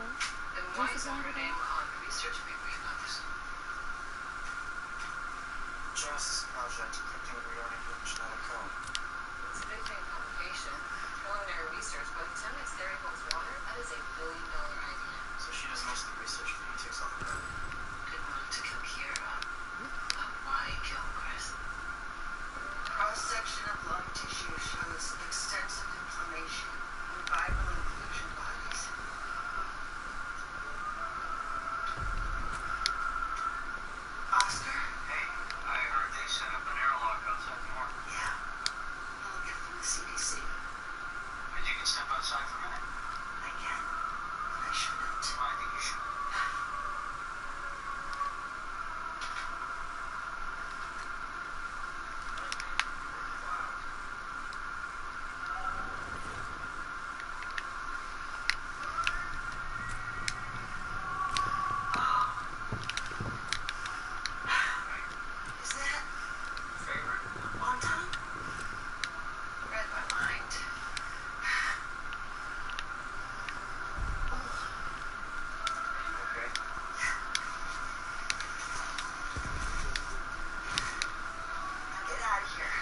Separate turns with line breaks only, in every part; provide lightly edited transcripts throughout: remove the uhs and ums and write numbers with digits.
Then why is her name on the research paper you got this?
Joss' project, encrypting and reorienting genetic code.
It's a big thing publication, preliminary research, but Temnic's theory holds water. That is $1 billion idea.
So she does most of the research, but he takes all the credit.
Good move to kill Kira. But why kill Chris?
Cross-section of lung tissue shows extensive inflammation and viral inclusion bodies. Oscar?
Hey, I heard they set up an airlock outside the morgue.
Yeah. I'll get from the CDC.
But you can step outside for a minute?
I can. But I shouldn't.
Well, I think you should.
Is that
Favorite?
wonton?
Read my mind.
Okay.
Now get out of here.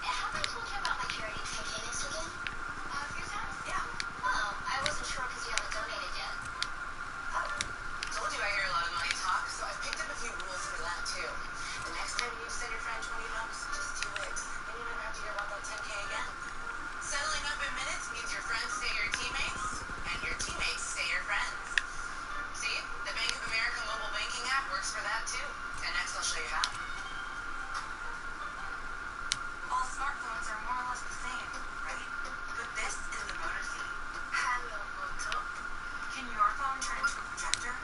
Have I told you about my charity 10K next weekend? A few times?
Yeah.
Oh, I wasn't sure because you haven't donated yet.
Told you I hear a lot of money talk, so I picked up a few rules for that too. The next time you need to send your friend $20, just 2 weeks. Then you never have to hear about that 10K again. Settling up in minutes means your friends stay your teammates, and your teammates stay your friends. See, the Bank of America mobile banking app works for that too. And next I'll show you how. All smartphones are more or less the same, right? But this is the motor C.
Hello, Moto.
Can your phone turn into a projector?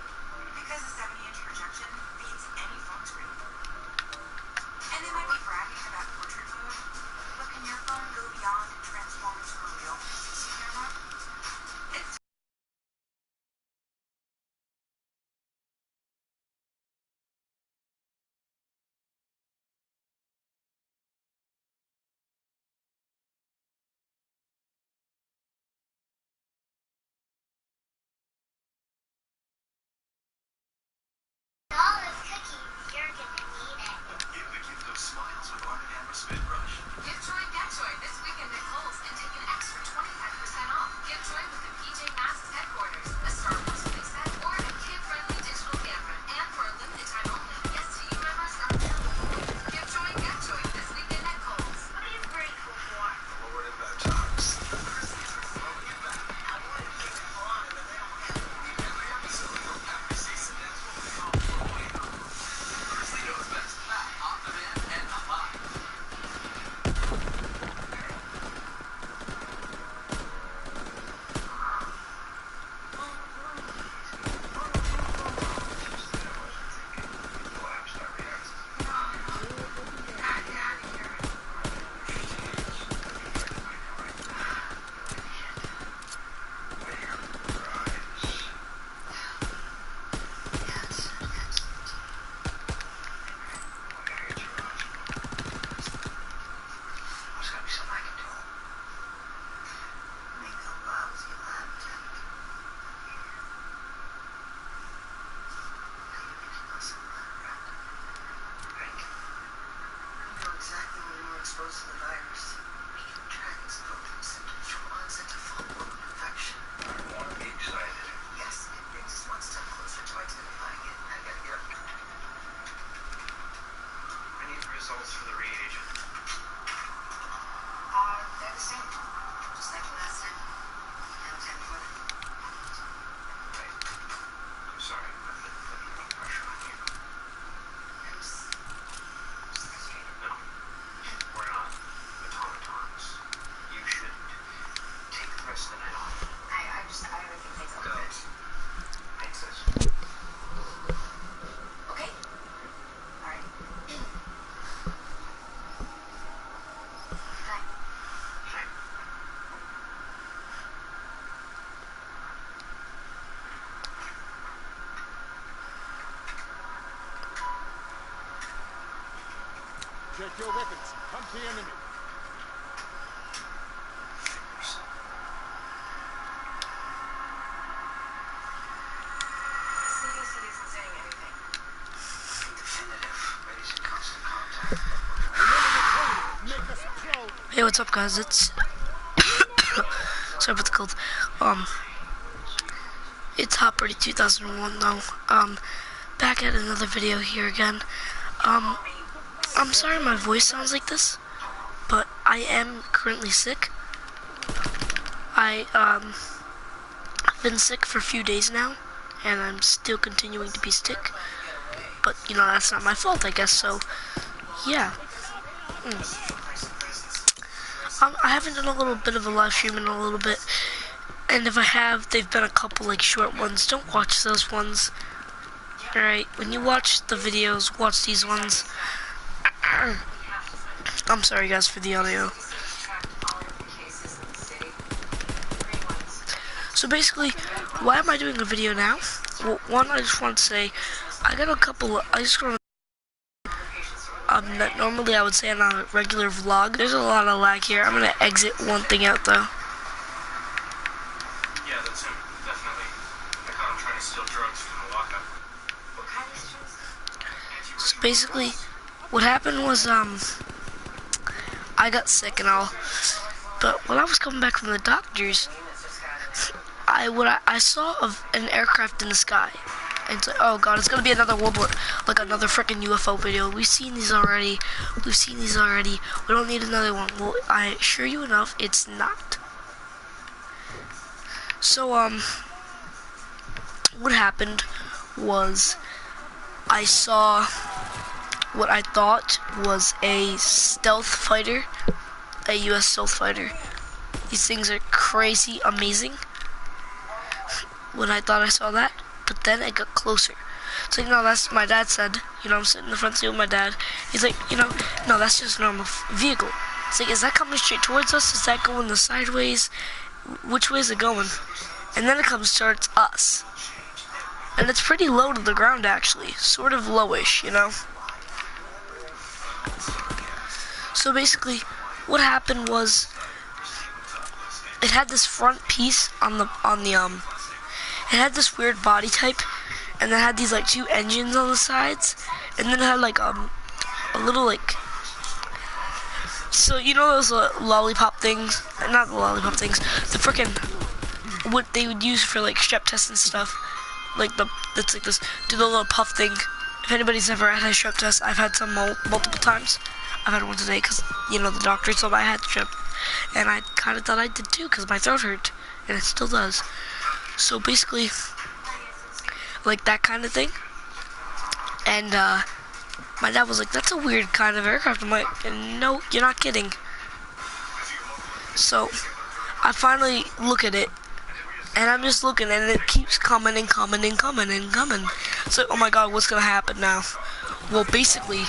Because a 70-inch projection beats any phone screen. And they might be bragging about portrait mode, but can your phone go beyond and transform into a real 360 camera? It's
All this cookie, you're gonna need it.
You could keep those smiles with Arm & Hammer Spit Brush.
Give Joy Get Joy this weekend at Kohl's and take an extra 25% off. Give Joy with the PJ Masks headquarters, a Star Wars playset, or a kid-friendly digital camera. And for a limited time only, yes to you members are available. Give Joy Get Joy this weekend at Kohl's.
What are you grateful for?
Lord and Botox. The Christmas are flowing you back. I wanted to keep it on, and then they don't have it. Every episode from every season, that's what we call Bueno. Grizzly knows best. Off the man and alive.
There's gotta be something I can do.
Make a lousy lab tech. Now you need to know some lab rat.
Hank,
We know exactly when you were exposed to the virus. We can track its protein symptoms from onset to full-blown infection.
I want to be excited.
Yes, it brings us one step closer to identifying it. I gotta get up.
I need results for the reagent.
They're the same. Just like last time. No time for them.
Right. I'm sorry, I'm putting any pressure on you.
I'm just frustrated.
No, we're not automatons. You should take the rest of the night off.
I really think takes a little bit.
Makes sense.
Okay. All right. Hi.
Hi.
Check your weapons. Hunt the enemy.
CDC isn't saying anything.
Definitive. Ladies in constant contact.
Make us pro.
Hey, what's up, guys? It's sorry about the cold. It's Hot Birdie 2001 though. Back at another video here again. I'm sorry my voice sounds like this, but I am currently sick. I've been sick for a few days now, and I'm still continuing to be sick. But you know, that's not my fault, I guess. So, yeah. I haven't done a little bit of a live stream in a little bit, and if I have, they've been a couple like short ones. Don't watch those ones. Alright, when you watch the videos, watch these ones. I'm sorry guys for the audio. So basically, why am I doing a video now? Well, one, I just want to say, I got a couple, I just want to that normally I would say on a regular vlog. There's a lot of lag here. I'm gonna exit one thing out though.
Yeah, that's him. Definitely. I caught him trying to steal drugs from the lockup.
What kind of shoes?
So basically, what happened was I got sick and all, but when I was coming back from the doctors, I saw an aircraft in the sky. And it's like, oh god, it's gonna be another World War, like another freaking UFO video. We've seen these already. We don't need another one. Well, I assure you enough, it's not. So, what happened was I saw what I thought was a stealth fighter, a US stealth fighter. These things are crazy amazing. When I thought I saw that, but then it got closer. So, you know, that's my dad said, you know, I'm sitting in the front seat with my dad. He's like, you know, no, that's just a normal vehicle. It's like, is that coming straight towards us? Is that going the sideways? Which way is it going? And then it comes towards us. And it's pretty low to the ground, actually. Sort of lowish, you know? So basically, what happened was, it had this front piece it had this weird body type, and it had these like two engines on the sides, and then it had like a little like, so you know those lollipop things, not the lollipop things, the frickin' what they would use for like strep tests and stuff, like it's like this, do the little puff thing. If anybody's ever had a strep test, I've had some multiple times. I've had one today because, you know, the doctor told me I had strep, and I kind of thought I did too because my throat hurt, and it still does. So basically, like that kind of thing. And my dad was like, that's a weird kind of aircraft. I'm like, no, you're not kidding. So I finally look at it, and I'm just looking, and it keeps coming and coming and coming and coming. So, oh my god, what's gonna happen now? Well, basically,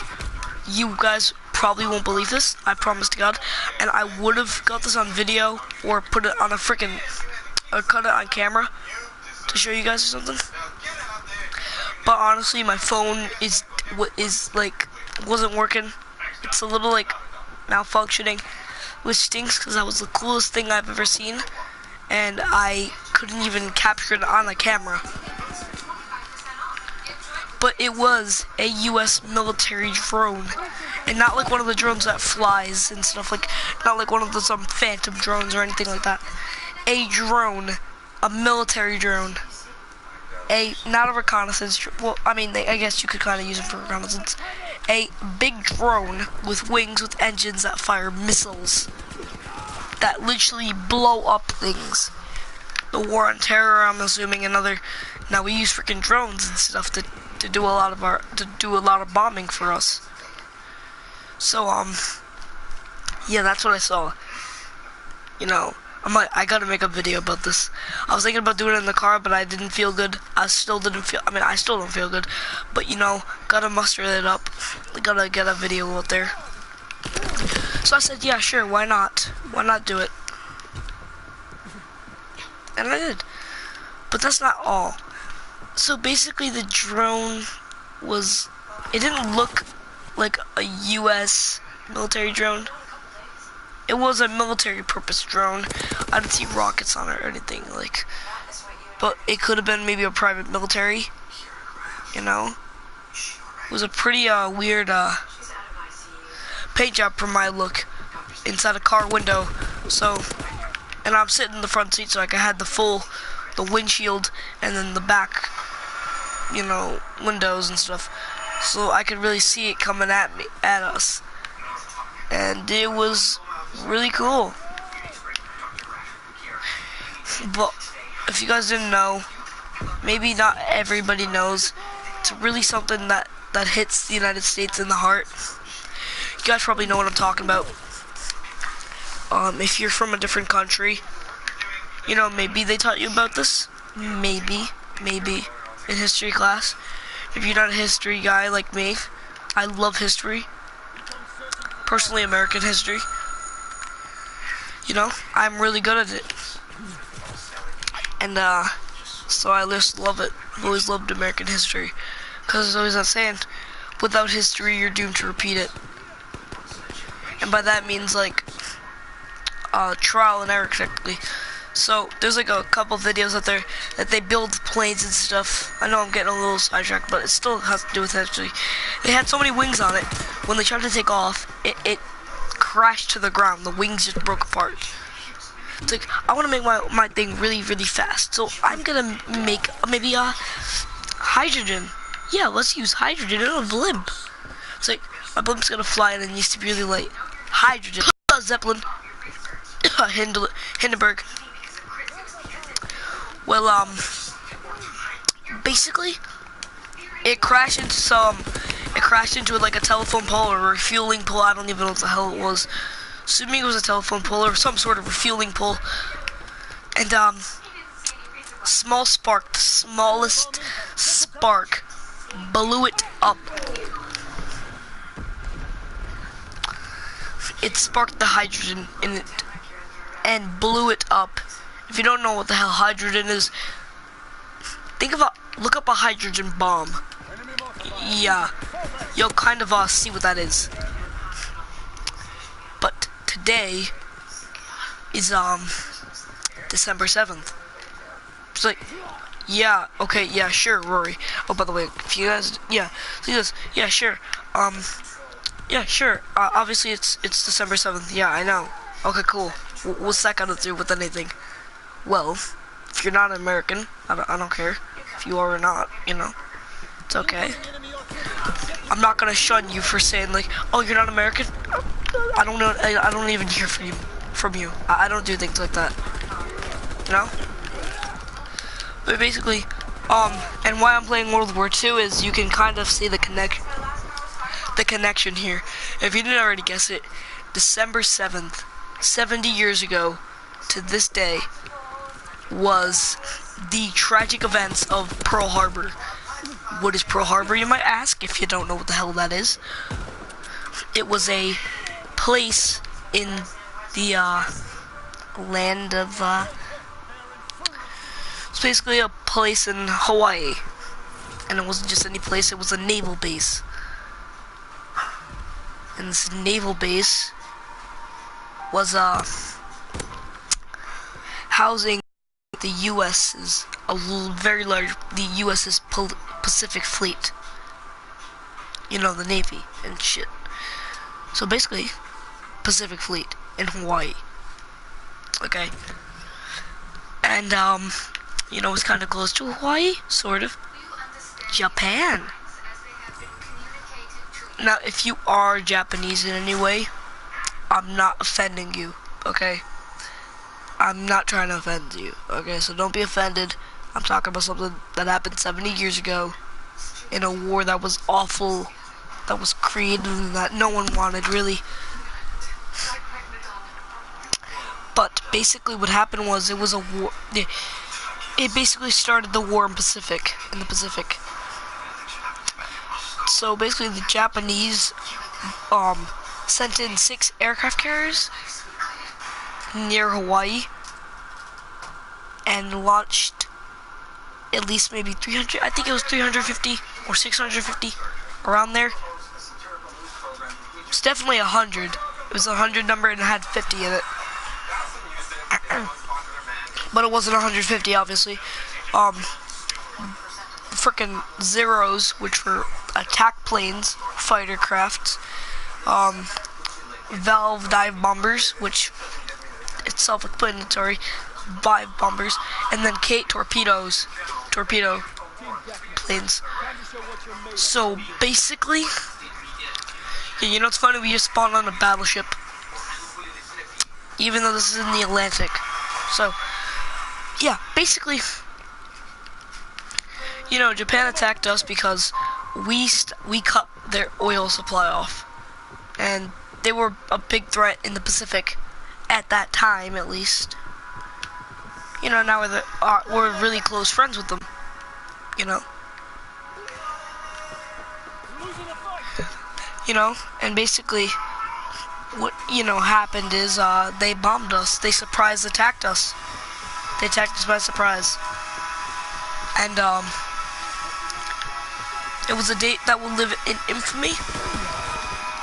you guys probably won't believe this, I promise to God, and I would have got this on video or put it on a freaking, or cut it on camera to show you guys or something. But honestly, my phone wasn't working. It's a little like malfunctioning, which stinks because that was the coolest thing I've ever seen, and I couldn't even capture it on a camera. But it was a US military drone, and not like one of the drones that flies and stuff, like not like one of the phantom drones or anything like that. A drone, a military drone, not a reconnaissance, well, I mean, I guess you could kind of use it for reconnaissance, a big drone with wings with engines that fire missiles that literally blow up things. The war on terror, I'm assuming, now we use freaking drones and stuff to do a lot of bombing for us. So, yeah, that's what I saw. You know, I'm like, I gotta make a video about this. I was thinking about doing it in the car, but I didn't feel good. I still don't feel good. But, you know, gotta muster it up. Gotta get a video out there. So I said, yeah, sure, why not? Why not do it? And I did. But that's not all. So basically the drone it didn't look like a U.S. military drone. It was a military purpose drone. I didn't see rockets on it or anything like, but it could have been maybe a private military, you know. It was a pretty weird paint job for my look inside a car window. So, and I'm sitting in the front seat, so like I had the windshield and then the back, you know, windows and stuff, so I could really see it coming at us, and it was really cool. But if you guys didn't know, maybe not everybody knows, it's really something that hits the United States in the heart. You guys probably know what I'm talking about. If you're from a different country, you know, maybe they taught you about this. Maybe in history class. If you're not a history guy like me, I love history. Personally, American history. You know, I'm really good at it. And, so I just love it. I've always loved American history. Because there's always that saying, without history, you're doomed to repeat it. And by that means, like, trial and error, technically. So, there's like a couple videos out there that they build planes and stuff. I know I'm getting a little sidetracked, but it still has to do with history. They had so many wings on it, when they tried to take off, it crashed to the ground. The wings just broke apart. It's like, I want to make my thing really, really fast. So, I'm going to make maybe hydrogen. Yeah, let's use hydrogen in a blimp. It's like, my blimp's going to fly and it needs to be really light. Hydrogen. Zeppelin. Hindenburg. Well, basically, it crashed into like a telephone pole or a refueling pole. I don't even know what the hell it was. Assuming it was a telephone pole or some sort of refueling pole. And, small spark, the smallest spark, blew it up. It sparked the hydrogen in it and blew it up. If you don't know what the hell hydrogen is, look up a hydrogen bomb. Yeah, you'll kind of see what that is. But today is December 7th. It's like, yeah, okay, yeah, sure, Rory. Oh, by the way, if you guys, yeah, so he goes, yeah, sure, yeah, sure. Obviously it's December 7th. Yeah, I know. Okay, cool. What's that got to do with anything? Well, if you're not American, I don't care if you are or not, you know. It's okay. I'm not gonna shun you for saying like, oh, you're not American. I don't know. I don't even hear from you. I don't do things like that. You know. But basically, and why I'm playing World War II is you can kind of see the connection here. If you didn't already guess it, December 7th, 70 years ago to this day, was the tragic events of Pearl Harbor. What is Pearl Harbor, you might ask, if you don't know what the hell that is? It was a place in the land of it's basically a place in Hawaii, and it wasn't just any place, it was a naval base. And this naval base was housing the U.S.'s the U.S.'s Pacific Fleet. You know, the Navy and shit. So basically, Pacific Fleet in Hawaii. Okay. And you know, it's kind of close to Hawaii, sort of. Japan. Now, if you are Japanese in any way, I'm not offending you, okay? I'm not trying to offend you, okay? So don't be offended. I'm talking about something that happened 70 years ago in a war that was awful, that was created and that no one wanted, really. But basically what happened was it was a war. It basically started the war in the Pacific. So basically the Japanese sent in 6 aircraft carriers near Hawaii and launched at least maybe 300, I think it was 350 or 650, around there. It's definitely 100. It was a 100 number and it had 50 in it. But it wasn't 150, obviously. Frickin' Zeros, which were attack planes, fighter crafts, Valve dive bombers, which it's self-explanatory, dive bombers, and then Kate torpedo planes. So basically, yeah, you know what's funny? We just spawned on a battleship, even though this is in the Atlantic. So yeah, basically, you know, Japan attacked us because we cut their oil supply off, and they were a big threat in the Pacific at that time, at least. You know, now we're really close friends with them. You know. You know, and basically, what happened is they bombed us. They surprise attacked us. They attacked us by surprise, and it was a date that will live in infamy,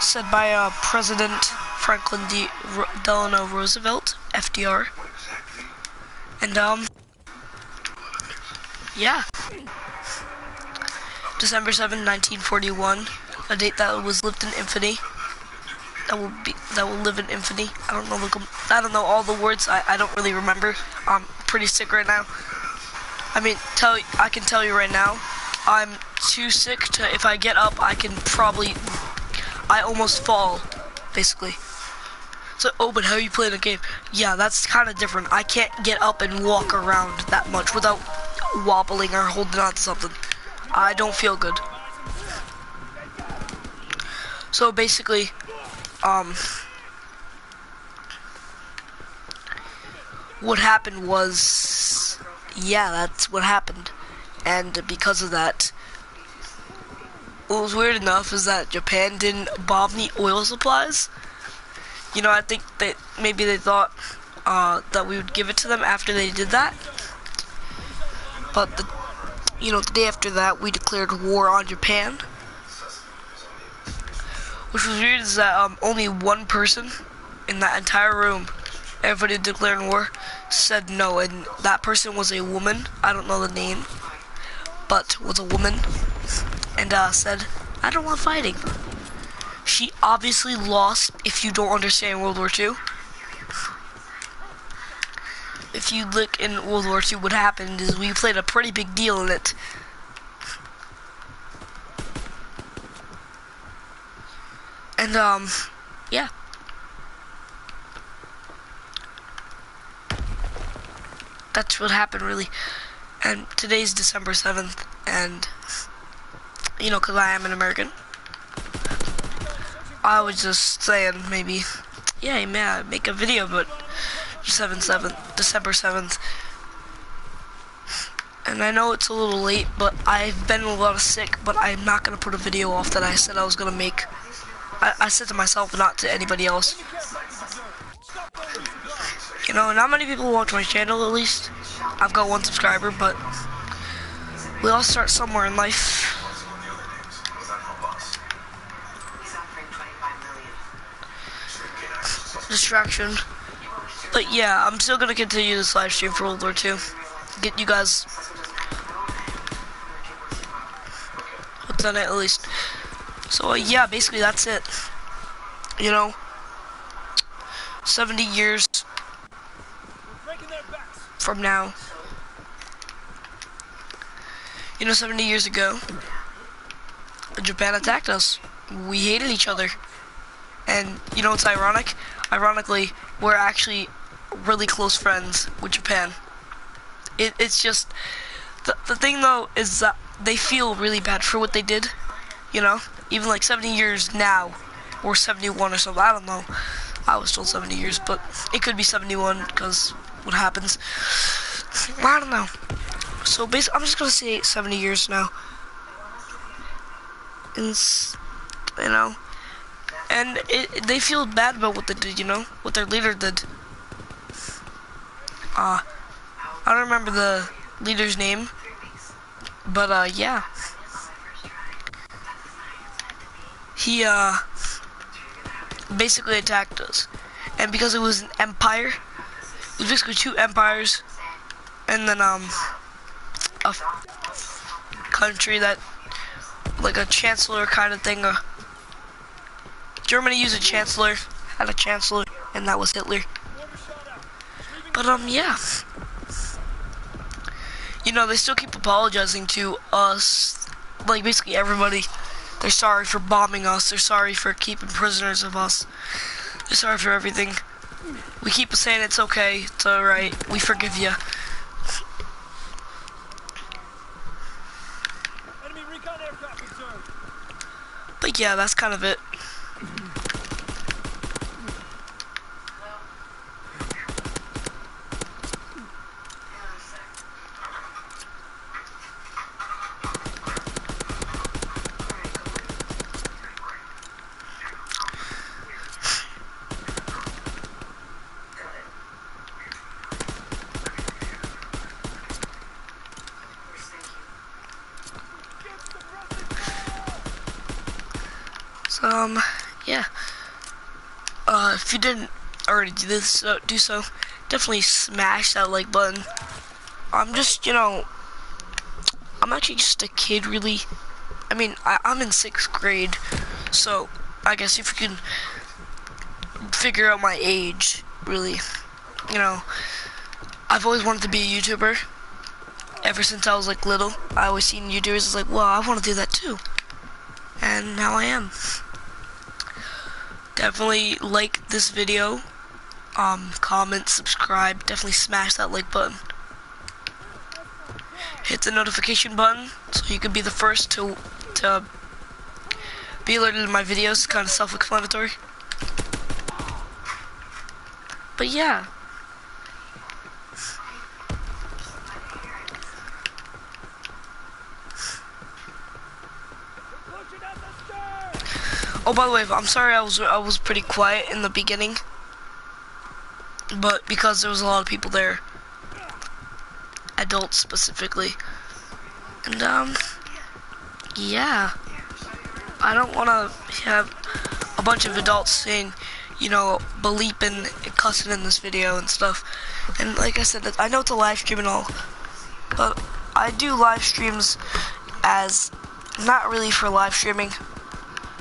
said by President Franklin Delano Roosevelt, FDR, and yeah, December 7, 1941, a date that was lived in infamy. That will live in infamy. I don't know all the words. I don't really remember. I'm pretty sick right now. I mean, I can tell you right now, I'm too sick to. If I get up, I almost fall, basically. So, oh, but how are you playing a game? Yeah, that's kind of different. I can't get up and walk around that much without wobbling or holding on to something. I don't feel good. So basically, what happened was, yeah, that's what happened. And because of that, what was weird enough is that Japan didn't bomb the oil supplies. You know, I think that maybe they thought that we would give it to them after they did that. But the day after that, we declared war on Japan. Which was weird is that only one person in that entire room, everybody declaring war, said no, and that person was a woman. I don't know the name, but was a woman, and said, I don't want fighting. She obviously lost. If you don't understand World War II, if you look in World War II, what happened is we played a pretty big deal in it. And, yeah. That's what happened, really. And today's December 7th, and, you know, because I am an American, I was just saying, maybe, yeah, man, make a video, but December 7th. And I know it's a little late, but I've been a lot sick, but I'm not going to put a video off that I said I was going to make. I said to myself, not to anybody else. You know, not many people watch my channel, at least. I've got 1 subscriber, but we all start somewhere in life. Distraction. But yeah, I'm still gonna continue this live stream for World War II. Get you guys what's on it, at least. So yeah, basically that's it. You know, 70 years from now. You know, 70 years ago, Japan attacked us. We hated each other. And you know what's ironic? Ironically, we're actually really close friends with Japan. It's just, the thing though is that they feel really bad for what they did. You know, even like 70 years now, or 71 or something, I don't know. I was told 70 years, but it could be 71 because what happens. I don't know. So basically, I'm just gonna say 70 years now. And, you know, and they feel bad about what they did, you know, what their leader did. I don't remember the leader's name, but yeah. He basically attacked us. And because it was an empire, it was basically 2 empires, and then a country that, like a chancellor kind of thing. Germany used a chancellor, had a chancellor, and that was Hitler. But yeah, you know, they still keep apologizing to us, like basically everybody. They're sorry for bombing us. They're sorry for keeping prisoners of us. They're sorry for everything. We keep saying it's okay, it's alright, we forgive you. But yeah, that's kind of it. So, yeah. If you didn't already do this, do so. Definitely smash that like button. I'm just, you know, I'm actually just a kid, really. I mean, I'm in 6th grade, so I guess if you can figure out my age, really, you know, I've always wanted to be a YouTuber. Ever since I was like little, I always seen YouTubers. I was like, well, I want to do that too. And now I am. Definitely like this video, comment, subscribe, definitely smash that like button. Hit the notification button so you can be the first to be alerted to my videos. It's kind of self-explanatory. But yeah. Oh, by the way, I'm sorry I was pretty quiet in the beginning, but because there was a lot of people there, adults specifically, and yeah, I don't want to have a bunch of adults saying, you know, bleeping and cussing in this video and stuff. And like I said, I know it's a live stream and all, but I do live streams as not really for live streaming,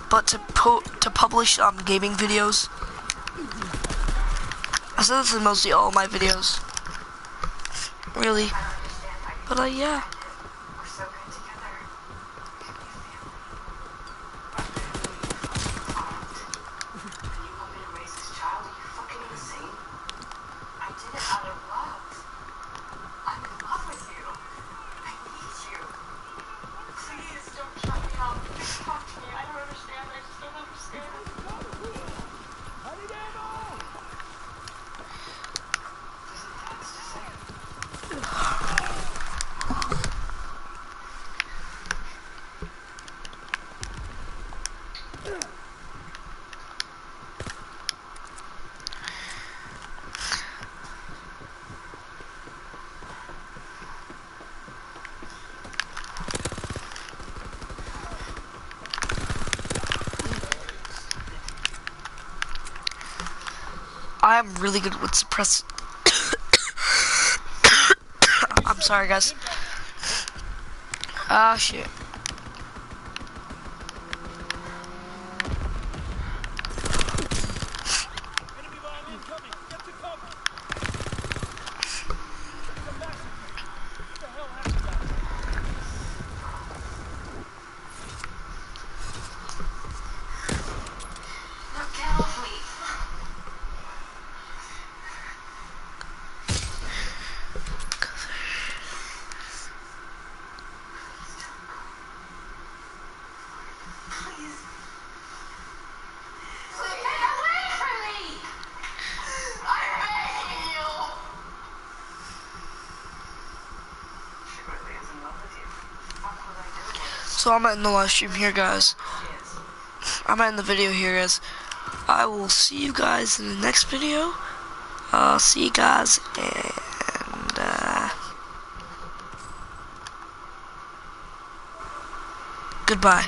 but to publish gaming videos. I said this is mostly all my videos, really. But yeah. I'm really good with suppress. I'm sorry, guys. Ah, shit. So I'm in the live stream here, guys. I'm in the video here, guys. I will see you guys in the next video. I'll see you guys, and goodbye.